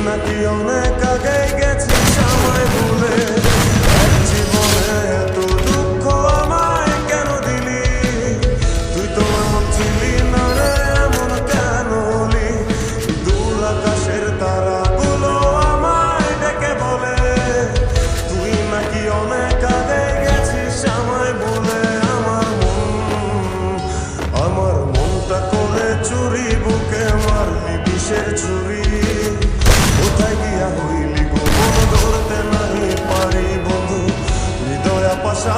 নাকি অনেক আগে গেছিস আমায় ভুলে, এক জীবনে এত দুঃখ আমায় কেন দিলি? তুই তো এমন ছিলি না রে, এমন কেন হলি? দূর আকাশের তারাগুলো আমায় ডেকে বলে তুই নাকি অনেক আগে গেছিস আমায় ভুলে। আমার মনটা করে চুরি, বুকে মারলি বিষের ছুরি। কোথায় গিয়া হইলি গো, মন ধরতে নাহি পারি বন্ধু, হৃদয় পাশা